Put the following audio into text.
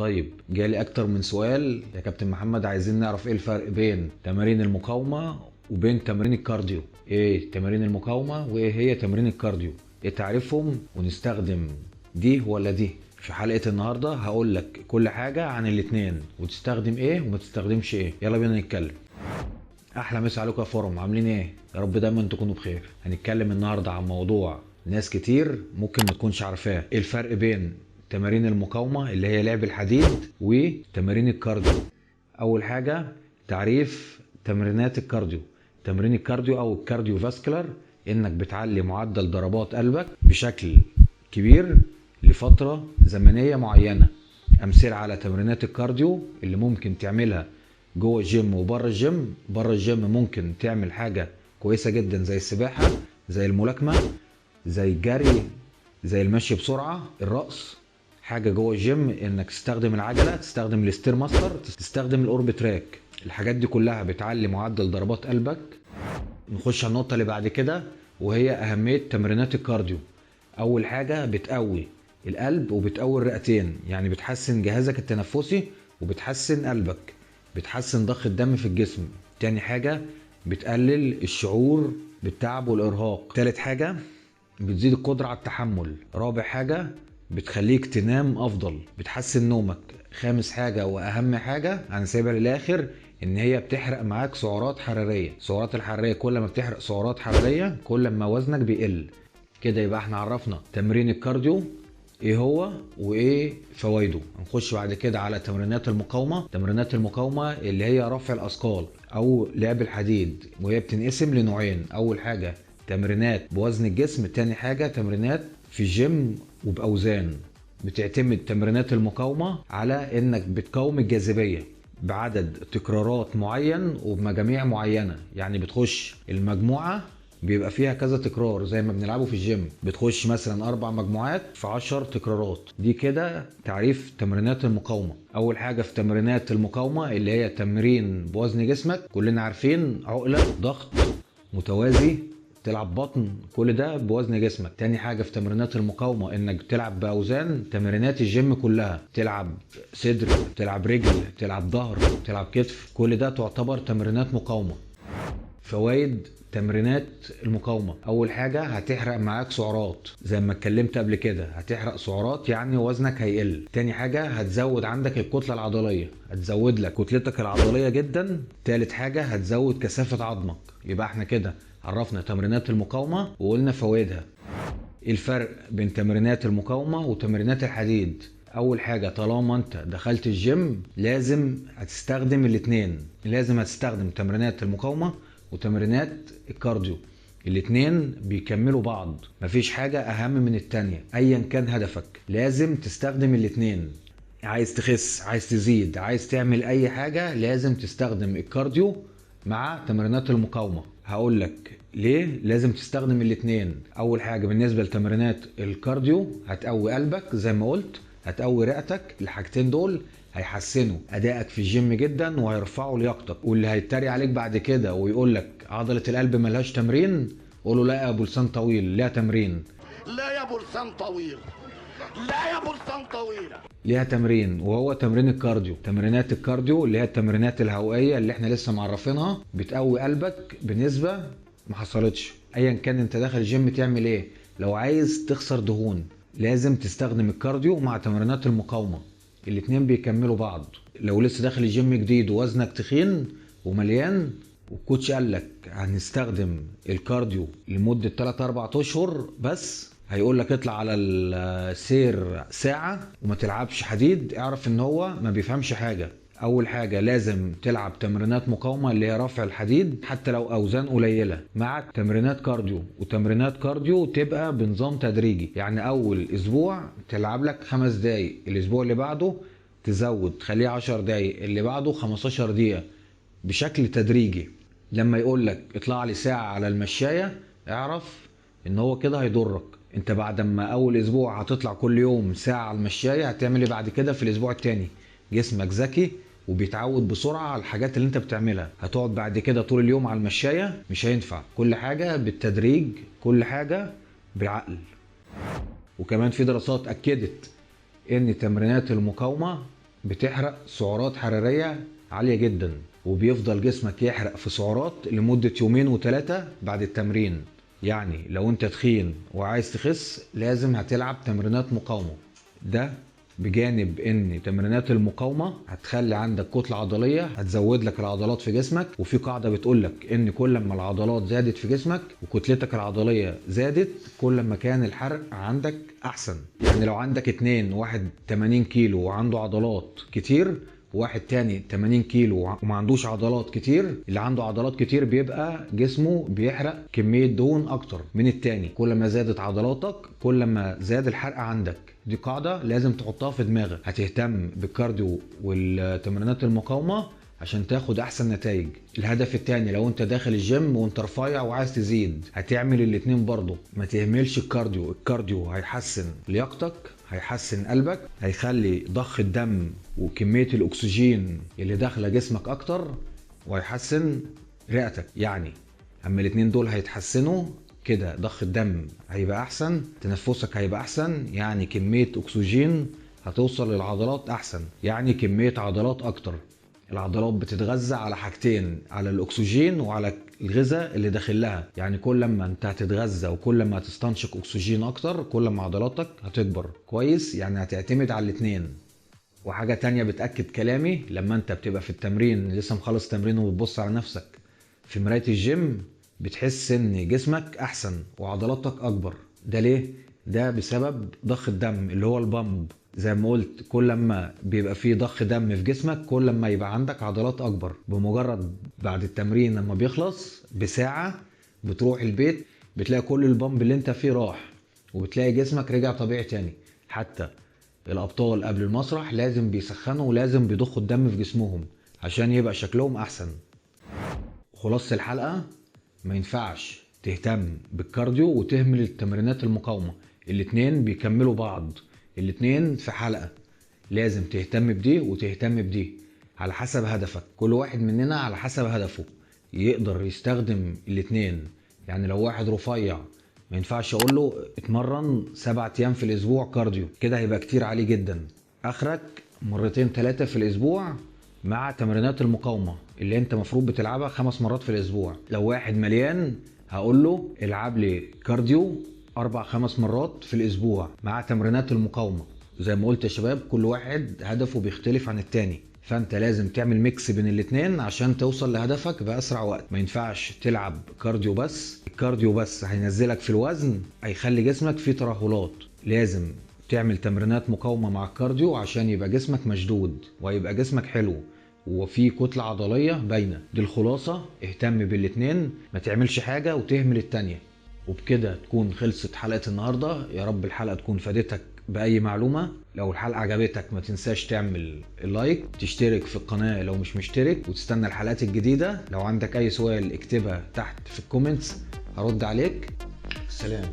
طيب جالي اكتر من سؤال يا كابتن محمد، عايزين نعرف ايه الفرق بين تمارين المقاومة وبين تمارين الكارديو. ايه تمارين المقاومة وايه هي تمارين الكارديو، ايه تعريفهم، ونستخدم دي ولا دي. في حلقة النهاردة هقول لك كل حاجة عن الاتنين وتستخدم ايه وما تستخدمش ايه. يلا بينا نتكلم. احلى مسا عليكم يا فورم، عاملين ايه؟ يا رب دايما تكونوا بخير. هنتكلم النهارده عن موضوع ناس كتير ممكن ما تكونش عارفاه، ايه الفرق بين تمارين المقاومه اللي هي لعب الحديد وتمارين الكارديو. اول حاجه تعريف تمرينات الكارديو. تمرين الكارديو او الكارديو فاسكولار انك بتعلي معدل ضربات قلبك بشكل كبير لفتره زمنيه معينه. امثله على تمرينات الكارديو اللي ممكن تعملها جوه الجيم وبره الجيم. بره الجيم ممكن تعمل حاجه كويسه جدا زي السباحه، زي الملاكمه، زي الجري، زي المشي بسرعه، الرقص. حاجه جوه الجيم انك تستخدم العجله، تستخدم الستير ماستر، تستخدم الاورب تراك. الحاجات دي كلها بتعلي معدل ضربات قلبك. نخش على النقطه اللي بعد كده وهي اهميه تمرينات الكارديو. اول حاجه بتقوي القلب وبتقوي الرئتين، يعني بتحسن جهازك التنفسي وبتحسن قلبك، بتحسن ضخ الدم في الجسم. تاني حاجة بتقلل الشعور بالتعب والإرهاق. تالت حاجة بتزيد القدرة على التحمل. رابع حاجة بتخليك تنام أفضل، بتحسن نومك. خامس حاجة وأهم حاجة هنسيبها للآخر، إن هي بتحرق معاك سعرات حرارية. السعرات الحرارية كل ما بتحرق سعرات حرارية كل ما وزنك بيقل. كده يبقى احنا عرفنا تمرين الكارديو ايه هو وايه فوائده. هنخش بعد كده على تمرينات المقاومه. تمرينات المقاومه اللي هي رفع الاثقال او لعب الحديد، وهي بتنقسم لنوعين. اول حاجه تمرينات بوزن الجسم، تاني حاجه تمرينات في الجيم وباوزان. بتعتمد تمرينات المقاومه على انك بتقاوم الجاذبيه بعدد تكرارات معين وبمجاميع معينه. يعني بتخش المجموعه بيبقى فيها كذا تكرار زي ما بنلعبه في الجيم، بتخش مثلا 4 مجموعات في 10 تكرارات. دي كده تعريف تمرينات المقاومة. اول حاجة في تمرينات المقاومة اللي هي تمرين بوزن جسمك، كلنا عارفين عقلة، ضغط متوازي، تلعب بطن، كل ده بوزن جسمك. تاني حاجة في تمرينات المقاومة انك تلعب باوزان تمرينات الجيم كلها، تلعب صدر، تلعب رجل، تلعب ظهر، تلعب كتف، كل ده تعتبر تمرينات مقاومة. فوائد تمرينات المقاومة: اول حاجة هتحرق معاك سعرات زي ما اتكلمت قبل كده، هتحرق سعرات يعني وزنك هيقل. تاني حاجة هتزود عندك الكتلة العضلية، هتزود لك كتلتك العضلية جدا. تالت حاجة هتزود كثافة عظمك. يبقى احنا كده عرفنا تمرينات المقاومة وقلنا فوائدها. الفرق بين تمرينات المقاومة وتمرينات الحديد: اول حاجة طالما انت دخلت الجيم لازم هتستخدم الاتنين، لازم هتستخدم تمرينات المقاومة وتمرينات الكارديو. الاتنين بيكملوا بعض، مفيش حاجة اهم من التانية. ايا كان هدفك لازم تستخدم الاتنين. عايز تخس، عايز تزيد، عايز تعمل اي حاجة، لازم تستخدم الكارديو مع تمرينات المقاومة. هقول لك ليه لازم تستخدم الاتنين. اول حاجة بالنسبة لتمرينات الكارديو هتقوي قلبك زي ما قلت، هتقوي رئتك. الحاجتين دول هيحسنوا ادائك في الجيم جدا وهيرفعوا لياقتك. واللي هيتريق عليك بعد كده ويقول لك عضلة القلب ملهاش تمرين، قوله لا يا ابو لسان طويل، ليها تمرين. لا يا ابو لسان طويل، لا يا ابو لسان طويل، ليها تمرين، وهو تمرين الكارديو. تمرينات الكارديو اللي هي التمرينات الهوائيه اللي احنا لسه معرفينها بتقوي قلبك بنسبه ما حصلتش. ايا كان انت داخل الجيم تعمل ايه، لو عايز تخسر دهون لازم تستخدم الكارديو مع تمرينات المقاومه. الاتنين بيكملوا بعض. لو لسه داخل الجيم جديد ووزنك تخين ومليان والكوتش قال لك هنستخدم الكارديو لمده 3 4 اشهر بس، هيقول لك اطلع على السير ساعة وما تلعبش حديد، اعرف ان هو ما بيفهمش حاجة. اول حاجة لازم تلعب تمرينات مقاومة اللي هي رفع الحديد حتى لو اوزان قليلة مع تمرينات كارديو. وتمرينات كارديو تبقى بنظام تدريجي، يعني اول اسبوع تلعب لك 5 دقايق، الاسبوع اللي بعده تزود تخليه 10 دقايق، اللي بعده 15 دقيقة، بشكل تدريجي. لما يقول لك اطلع لي ساعة على المشاية اعرف ان هو كده هيضرك. انت بعد ما اول اسبوع هتطلع كل يوم ساعة على المشاية، هتعمل ايه بعد كده في الاسبوع التاني؟ جسمك ذكي وبيتعود بسرعة على الحاجات اللي انت بتعملها. هتقعد بعد كده طول اليوم على المشاية، مش هينفع. كل حاجة بالتدريج، كل حاجة بالعقل. وكمان في دراسات اكدت ان تمرينات المقاومة بتحرق سعرات حرارية عالية جدا، وبيفضل جسمك يحرق في سعرات لمدة يومين و3 بعد التمرين. يعني لو انت تخين وعايز تخس لازم هتلعب تمرينات مقاومة. ده بجانب ان تمرينات المقاومة هتخلي عندك كتلة عضلية، هتزود لك العضلات في جسمك. وفي قاعدة بتقولك ان كل ما العضلات زادت في جسمك وكتلتك العضلية زادت كل ما كان الحرق عندك احسن. يعني لو عندك اتنين، واحد 80 كيلو وعنده عضلات كتير، واحد تاني 80 كيلو وما عندوش عضلات كتير، اللي عنده عضلات كتير بيبقى جسمه بيحرق كمية دهون اكتر من التاني. كل ما زادت عضلاتك كل ما زاد الحرق عندك. دي قاعدة لازم تحطها في دماغك. هتهتم بالكارديو والتمرينات المقاومة عشان تاخد احسن نتائج. الهدف التاني لو انت داخل الجيم وانت رفيع وعايز تزيد، هتعمل الاتنين برضو. ما تهملش الكارديو. الكارديو هيحسن لياقتك، هيحسن قلبك، هيخلي ضخ الدم وكمية الاكسجين اللي داخله جسمك اكتر، وهيحسن رئتك. يعني اما الاتنين دول هيتحسنوا كده، ضخ الدم هيبقى احسن، تنفسك هيبقى احسن، يعني كمية اكسجين هتوصل للعضلات احسن، يعني كمية عضلات اكتر. العضلات بتتغذى على حاجتين، على الاكسجين وعلى الغذاء اللي داخل لها. يعني كل ما انت هتتغذى وكل ما هتستنشق اكسجين اكتر كل ما عضلاتك هتكبر كويس. يعني هتعتمد على الاتنين. وحاجة تانية بتأكد كلامي، لما انت بتبقى في التمرين لسه مخلص تمرين وبتبص على نفسك في مراية الجيم بتحس ان جسمك احسن وعضلاتك اكبر. ده ليه؟ ده بسبب ضخ الدم اللي هو البامب. زي ما قلت، كل ما بيبقى فيه ضخ دم في جسمك كل ما يبقى عندك عضلات اكبر. بمجرد بعد التمرين لما بيخلص بساعة بتروح البيت بتلاقي كل البامب اللي انت فيه راح، وبتلاقي جسمك رجع طبيعي تاني. حتى الابطال قبل المسرح لازم بيسخنوا ولازم بيضخوا الدم في جسمهم عشان يبقى شكلهم احسن. خلاصة الحلقة، ما ينفعش تهتم بالكارديو وتهمل التمرينات المقاومة. الاتنين بيكملوا بعض، الاتنين في حلقة. لازم تهتم بدي وتهتم بدي على حسب هدفك. كل واحد مننا على حسب هدفه يقدر يستخدم الاتنين. يعني لو واحد رفيع ما ينفعش اقول له اتمرن 7 ايام في الاسبوع كارديو، كده هيبقى كتير عليه جدا. اخرك 2-3 في الاسبوع مع تمرينات المقاومة اللي انت مفروض بتلعبها 5 مرات في الاسبوع. لو واحد مليان هقول له العب لي كارديو 4-5 مرات في الاسبوع مع تمرينات المقاومة. زي ما قلت يا شباب، كل واحد هدفه بيختلف عن التاني، فانت لازم تعمل ميكس بين الاتنين عشان توصل لهدفك باسرع وقت. ما ينفعش تلعب كارديو بس. الكارديو بس هينزلك في الوزن، هيخلي جسمك فيه ترهلات. لازم تعمل تمرينات مقاومة مع الكارديو عشان يبقى جسمك مشدود ويبقى جسمك حلو وفي كتلة عضلية باينة. دي الخلاصة. اهتم بالاتنين، ما تعملش حاجة وتهمل التانية. وبكده تكون خلصت حلقة النهاردة. يا رب الحلقة تكون فادتك بأي معلومة. لو الحلقة عجبتك ما تنساش تعمل اللايك، تشترك في القناة لو مش مشترك، وتستنى الحلقات الجديدة. لو عندك أي سؤال اكتبها تحت في الكومنتس هرد عليك. سلام.